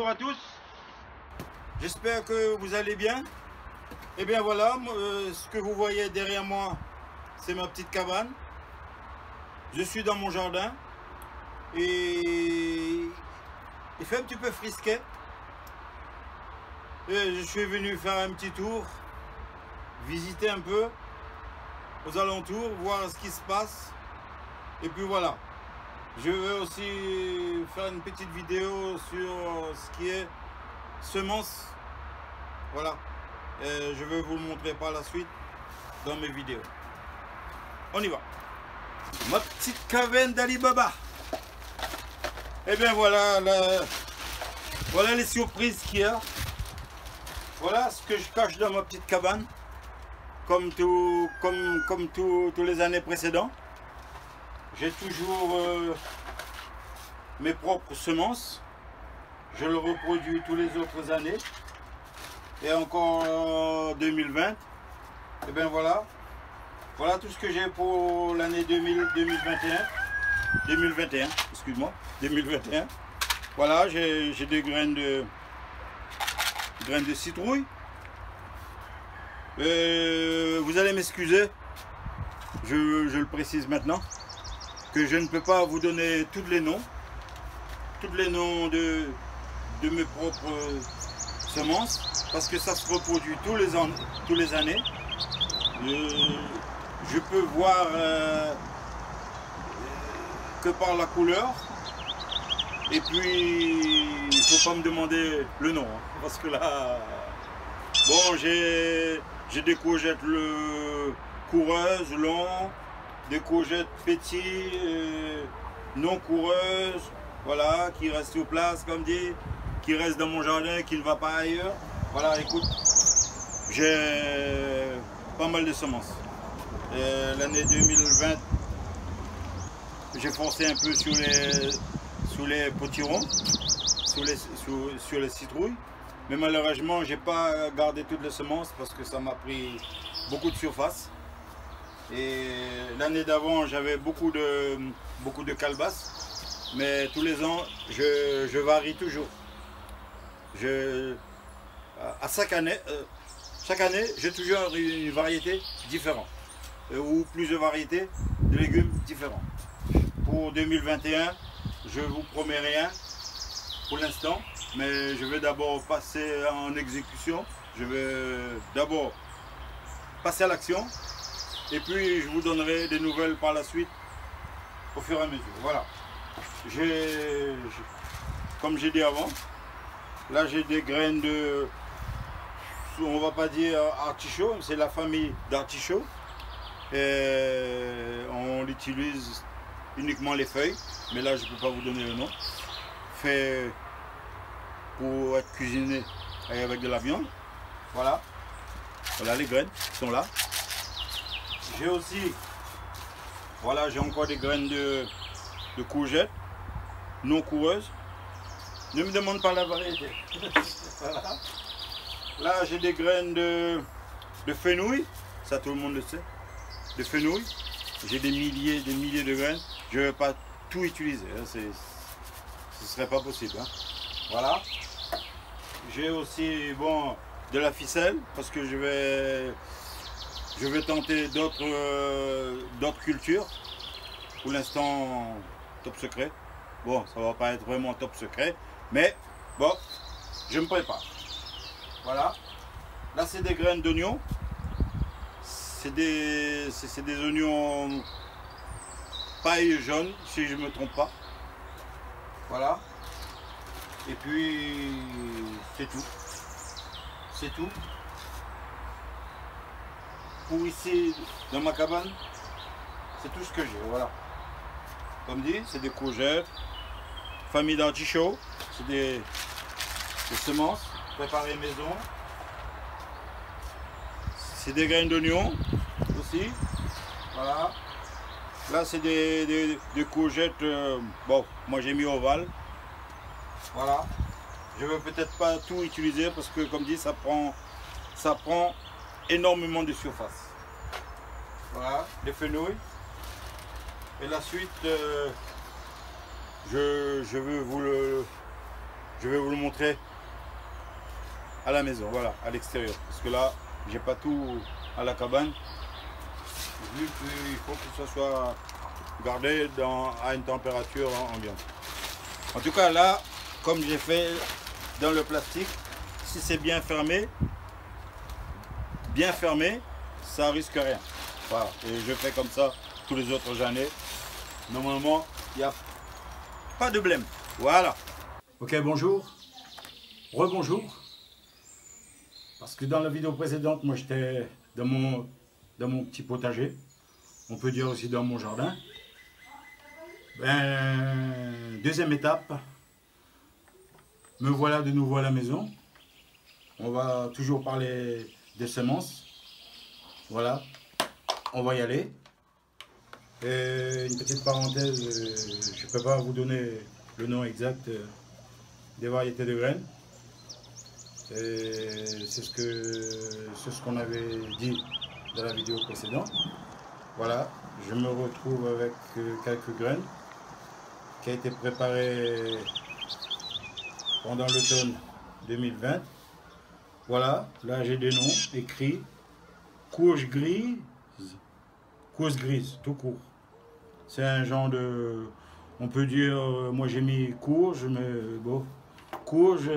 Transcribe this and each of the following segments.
bonjour à tous. J'espère que vous allez bien. Et bien voilà, ce que vous voyez derrière moi, c'est ma petite cabane. Je suis dans mon jardin et il fait un petit peu frisquet. Et je suis venu faire un petit tour, visiter un peu aux alentours, voir ce qui se passe. Et puis voilà. Je vais aussi faire une petite vidéo sur ce qui est semences. Voilà. Et je vais vous le montrer par la suite dans mes vidéos. On y va. Ma petite cabane d'Ali Baba. Et bien voilà, voilà les surprises qu'il y a. Voilà ce que je cache dans ma petite cabane. Comme tous les années précédentes. J'ai toujours mes propres semences. Je le reproduis tous les autres années. Et encore en 2020. Et bien voilà. Voilà tout ce que j'ai pour l'année 2021. 2021, excuse-moi. 2021. Voilà, j'ai des graines de citrouille. Vous allez m'excuser. Je le précise maintenant. Que je ne peux pas vous donner tous les noms de mes propres semences, parce que ça se reproduit tous les années. Je peux voir que par la couleur, et puis il ne faut pas me demander le nom, hein, parce que là, bon, j'ai des courgettes coureuses, longs, des courgettes petits, non coureuses, voilà, qui restent sur place, comme dit, qui restent dans mon jardin, qui ne va pas ailleurs. Voilà, écoute, j'ai pas mal de semences. L'année 2020, j'ai forcé un peu sur les potirons, sur les citrouilles, mais malheureusement, j'ai pas gardé toutes les semences parce que ça m'a pris beaucoup de surface. Et l'année d'avant, j'avais beaucoup de calebasses, mais tous les ans, je varie toujours. À chaque année, j'ai toujours une variété différente, ou plusieurs variétés de légumes différents. Pour 2021, je ne vous promets rien pour l'instant, mais je vais d'abord passer en exécution. Je vais d'abord passer à l'action. Et puis je vous donnerai des nouvelles par la suite au fur et à mesure. Voilà. Comme j'ai dit avant, là j'ai des graines de, on va pas dire artichaut, c'est la famille d'artichaut. On utilise uniquement les feuilles, mais là je ne peux pas vous donner le nom. Fait pour être cuisiné avec de la viande. Voilà. Voilà les graines qui sont là. J'ai aussi, voilà, j'ai encore des graines de courgettes non coureuses. Ne me demande pas la variété. Voilà. Là, j'ai des graines de fenouil, ça tout le monde le sait, de fenouil. J'ai des milliers de graines. Je ne vais pas tout utiliser, hein, ce ne serait pas possible. Hein. Voilà. J'ai aussi, bon, de la ficelle, parce que je vais tenter d'autres cultures. Pour l'instant, top secret. Bon, ça va pas être vraiment top secret, mais bon, je me prépare. Voilà. Là, c'est des graines d'oignons. C'est des oignons paille jaune, si je ne me trompe pas. Voilà. Et puis, c'est tout. C'est tout. Pour ici, dans ma cabane, c'est tout ce que j'ai, voilà. Comme dit, c'est des courgettes, famille d'artichauts, c'est des semences préparées maison. C'est des graines d'oignon aussi, voilà. Là, c'est des courgettes, bon, moi j'ai mis ovale. Voilà. Je ne vais peut-être pas tout utiliser parce que, comme dit, ça prend énormément de surface. Voilà, les fenouils. Et la suite, je veux je vais vous le montrer à la maison, voilà, à l'extérieur. Parce que là, j'ai pas tout à la cabane. Vu qu'il faut que ça soit gardé à une température ambiante. En tout cas, là, comme j'ai fait dans le plastique, si c'est bien fermé, ça risque rien. Voilà, et je fais comme ça tous les autres années. Normalement, il n'y a pas de blême. Voilà. Ok, bonjour. Rebonjour. Parce que dans la vidéo précédente, moi j'étais dans mon petit potager. On peut dire aussi dans mon jardin. Deuxième étape. Me voilà de nouveau à la maison. On va toujours parler des semences. Voilà. On va y aller. Et une petite parenthèse, je ne peux pas vous donner le nom exact des variétés de graines. C'est ce qu'on avait dit dans la vidéo précédente. Voilà, je me retrouve avec quelques graines qui a été préparées pendant l'automne 2020. Voilà, là j'ai des noms écrits. Courge grise, tout court. C'est un genre de, on peut dire, moi j'ai mis courge, mais bon, courge,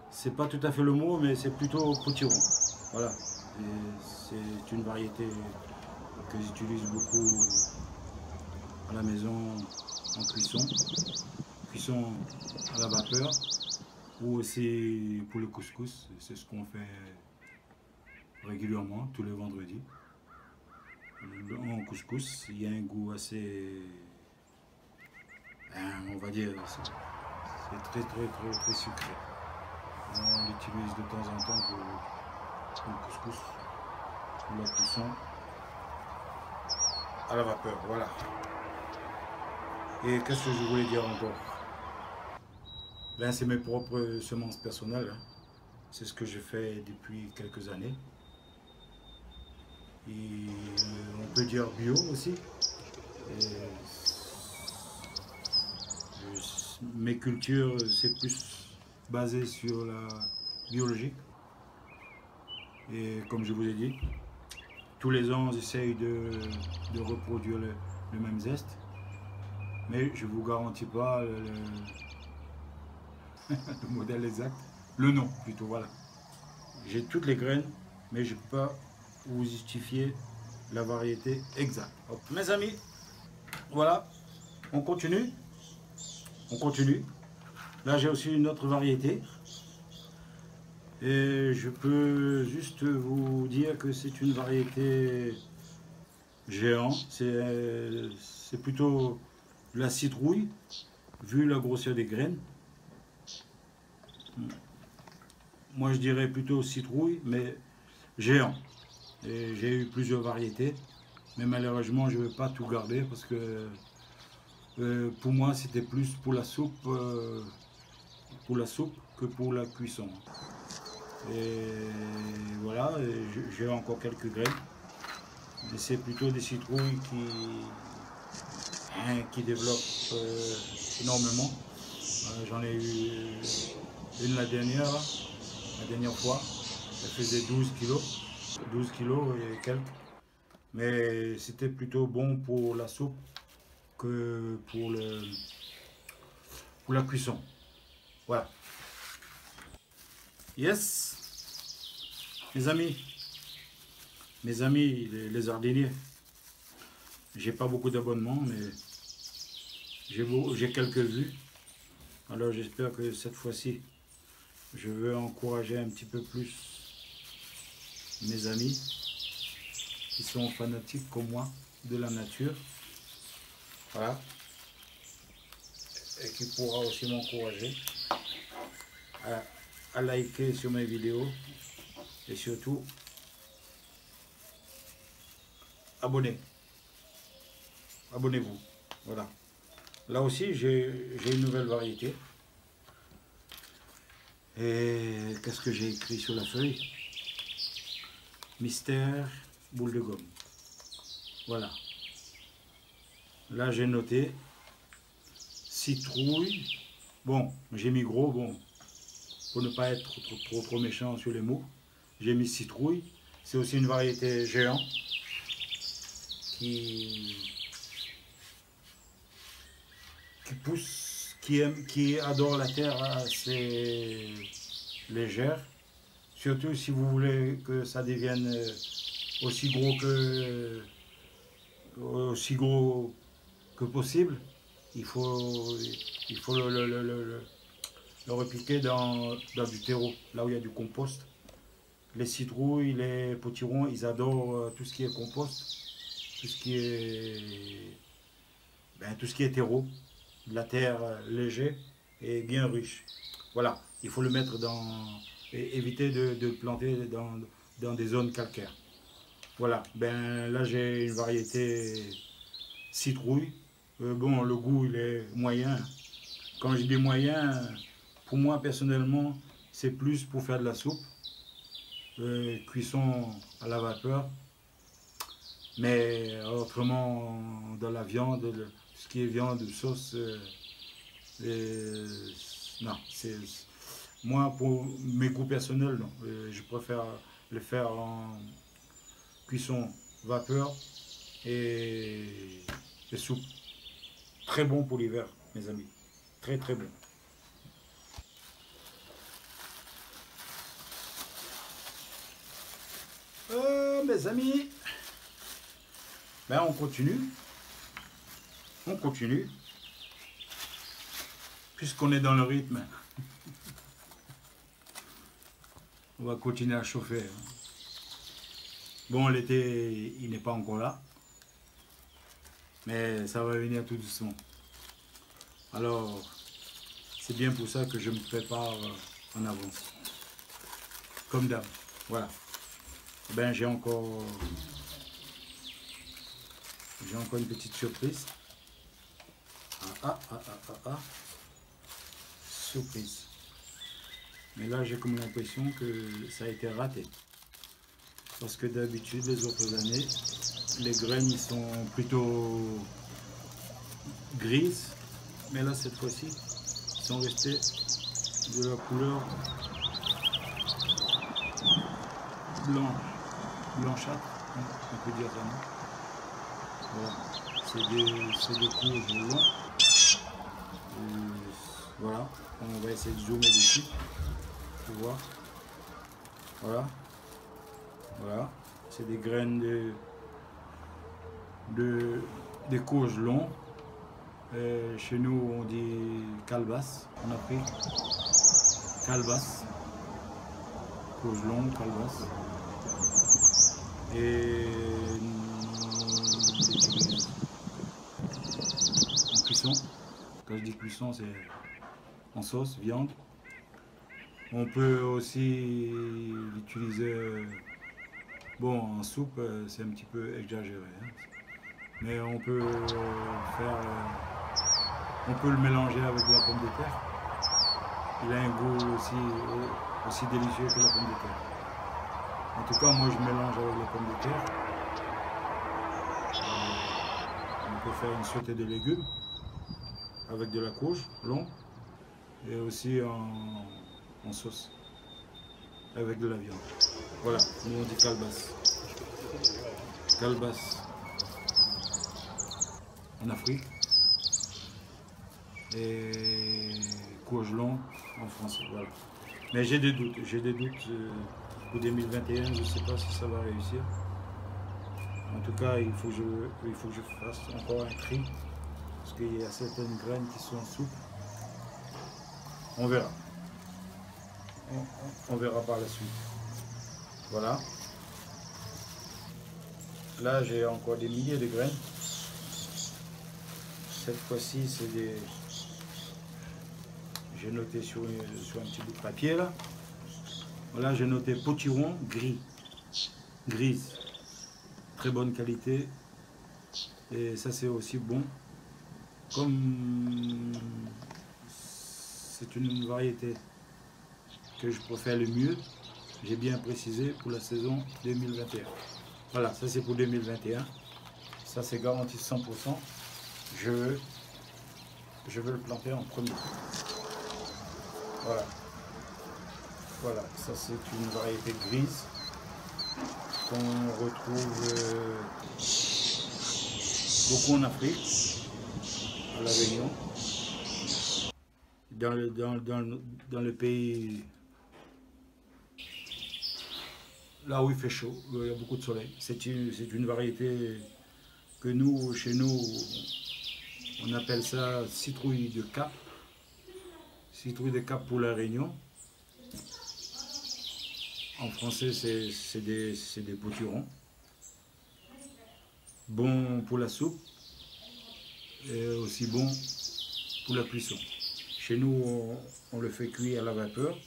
c'est pas tout à fait le mot, mais c'est plutôt potiron. Voilà, c'est une variété que j'utilise beaucoup à la maison en cuisson à la vapeur, ou aussi pour le couscous. C'est ce qu'on fait régulièrement tous les vendredis. En couscous, il y a un goût assez, on va dire, c'est très sucré. On l'utilise de temps en temps pour le couscous, pour la cuisson à la vapeur, voilà. Et qu'est-ce que je voulais dire encore? C'est mes propres semences personnelles, hein. C'est ce que je fais depuis quelques années. Et on peut dire bio aussi. Mes cultures, c'est plus basé sur la biologique. Et comme je vous ai dit, tous les ans, j'essaye de reproduire le même zeste. Mais je ne vous garantis pas le modèle exact, le nom plutôt, voilà. J'ai toutes les graines, mais je ne peux pas vous justifier la variété exacte. Hop. Mes amis, voilà, on continue. Là, j'ai aussi une autre variété. Et je peux juste vous dire que c'est une variété géant. C'est plutôt la citrouille, vu la grosseur des graines. Moi, je dirais plutôt citrouille, mais géant. Et j'ai eu plusieurs variétés, mais malheureusement, je ne vais pas tout garder parce que pour moi, c'était plus pour la soupe que pour la cuisson. Et voilà, j'ai encore quelques graines, mais c'est plutôt des citrouilles qui développent énormément. J'en ai eu une la dernière fois, elle faisait 12 kilos et quelques. Mais c'était plutôt bon pour la soupe que pour la cuisson. Voilà. Yes, mes amis, les jardiniers. J'ai pas beaucoup d'abonnements, mais j'ai quelques vues. Alors j'espère que cette fois-ci, je veux encourager un petit peu plus mes amis qui sont fanatiques comme moi de la nature. Voilà. Et qui pourra aussi m'encourager à liker sur mes vidéos et surtout abonnez-vous. Voilà. Là aussi j'ai une nouvelle variété. Et qu'est-ce que j'ai écrit sur la feuille? Mystère boule de gomme. Voilà. Là j'ai noté citrouille Bon, j'ai mis gros, bon, pour ne pas être trop méchant sur les mots. J'ai mis citrouille. C'est aussi une variété géant qui pousse, qui adore la terre assez légère. Surtout si vous voulez que ça devienne aussi gros que possible, il faut le repliquer dans du terreau, là où il y a du compost. Les citrouilles, les potirons, ils adorent tout ce qui est compost, tout ce qui est terreau, de la terre légère et bien riche. Voilà, il faut le mettre et éviter de le planter dans des zones calcaires. Voilà, ben là j'ai une variété citrouille. Bon, le goût il est moyen. Quand je dis moyen, pour moi personnellement, c'est plus pour faire de la soupe. Cuisson à la vapeur, mais autrement dans la viande, ce qui est viande, sauce, non, c'est moi pour mes goûts personnels, non. Je préfère le faire en cuisson vapeur et soupe. Très bon pour l'hiver, mes amis, très très bon. Mes amis, ben on continue, puisqu'on est dans le rythme, on va continuer à chauffer. Bon, l'été, il n'est pas encore là, mais ça va venir tout doucement. Alors, c'est bien pour ça que je me prépare en avance, comme d'hab, voilà. Ben j'ai encore une petite surprise. Surprise. Mais là j'ai comme l'impression que ça a été raté. Parce que d'habitude les autres années, les graines ils sont plutôt grises. Mais là cette fois-ci, ils sont restés de la couleur blanchâtre, on peut dire vraiment. Voilà, c'est des courges longs. Voilà, on va essayer de zoomer dessus pour voir. Voilà, voilà, c'est des graines des courges longs. Chez nous on dit calebasse en Afrique. Calebasse, courge longue, calebasse. Et en cuisson, quand je dis cuisson, c'est en sauce, viande. On peut aussi l'utiliser, bon, en soupe, c'est un petit peu exagéré, hein. Mais on peut le mélanger avec de la pomme de terre. Il a un goût aussi délicieux que la pomme de terre. En tout cas, moi je mélange avec la pomme de terre. On peut faire une sautée de légumes avec de la courge longue et aussi en sauce avec de la viande. Voilà, nous on dit calebasse. Calebasse en Afrique et courge longue en français. Voilà. Mais j'ai des doutes. Pour 2021, je ne sais pas si ça va réussir. En tout cas, il faut que je fasse encore un tri. Parce qu'il y a certaines graines qui sont souples. On verra. On verra par la suite. Voilà. Là, j'ai encore des milliers de graines. Cette fois-ci, c'est des... J'ai noté sur un petit bout de papier là. Voilà, j'ai noté potiron grise, très bonne qualité, et ça c'est aussi bon. Comme c'est une variété que je préfère le mieux, j'ai bien précisé pour la saison 2021. Voilà, ça c'est pour 2021. Ça c'est garanti 100%. Je veux le planter en premier. Voilà. Voilà, ça c'est une variété grise qu'on retrouve beaucoup en Afrique, à La Réunion, dans le pays là où il fait chaud, où il y a beaucoup de soleil. C'est une variété que nous, chez nous, on appelle ça citrouille de Cap. Citrouille de Cap pour La Réunion. En français, c'est des potirons. Bon pour la soupe et aussi bon pour la cuisson. Chez nous, on le fait cuire à la vapeur.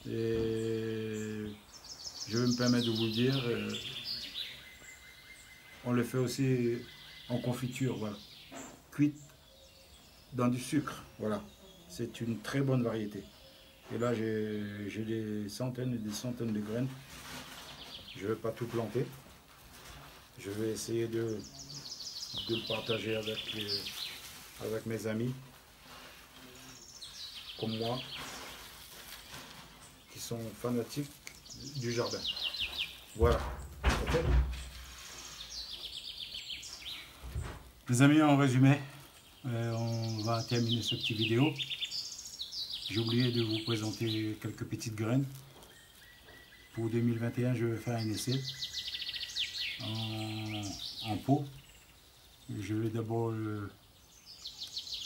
Et je vais me permettre de vous dire, on le fait aussi en confiture, voilà. Cuite dans du sucre, voilà. C'est une très bonne variété. Et là, j'ai des centaines et des centaines de graines. Je ne vais pas tout planter. Je vais essayer de le partager avec mes amis, comme moi, qui sont fanatiques du jardin. Voilà. Okay. Les amis, en résumé, on va terminer cette petite vidéo. J'ai oublié de vous présenter quelques petites graines. Pour 2021, je vais faire un essai en pot. Je vais d'abord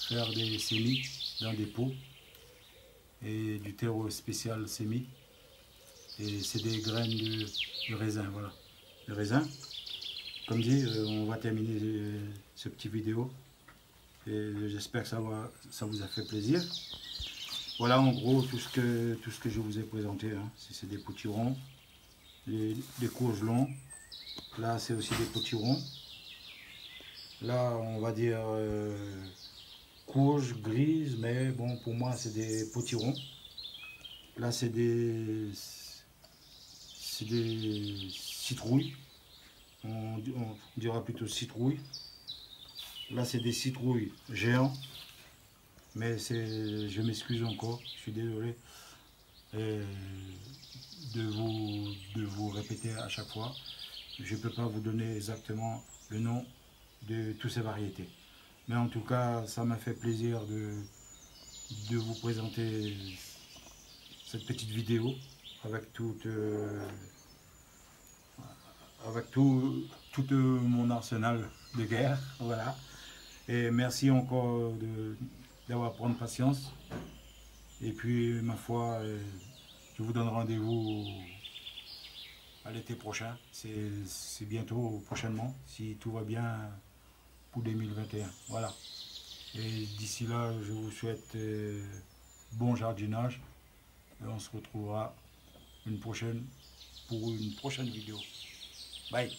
faire des semis dans des pots et du terreau spécial semis. Et c'est des graines de raisin, voilà. Le raisin, comme dit, on va terminer ce petit vidéo. Et j'espère que ça vous a fait plaisir. Voilà en gros tout ce que je vous ai présenté. Hein. C'est des potirons, des courges longs. Là c'est aussi des potirons. Là on va dire courges grises, mais bon pour moi c'est des potirons. Là c'est des citrouilles. On dira plutôt citrouilles. Là c'est des citrouilles géants. Mais je m'excuse encore, je suis désolé de vous répéter à chaque fois. Je ne peux pas vous donner exactement le nom de toutes ces variétés. Mais en tout cas, ça m'a fait plaisir de vous présenter cette petite vidéo avec tout mon arsenal de guerre. Voilà. Et merci encore d'avoir pris patience. Et puis, ma foi, je vous donne rendez-vous à l'été prochain. C'est bientôt, prochainement, si tout va bien pour 2021. Voilà. Et d'ici là, je vous souhaite bon jardinage. Et on se retrouvera pour une prochaine vidéo. Bye.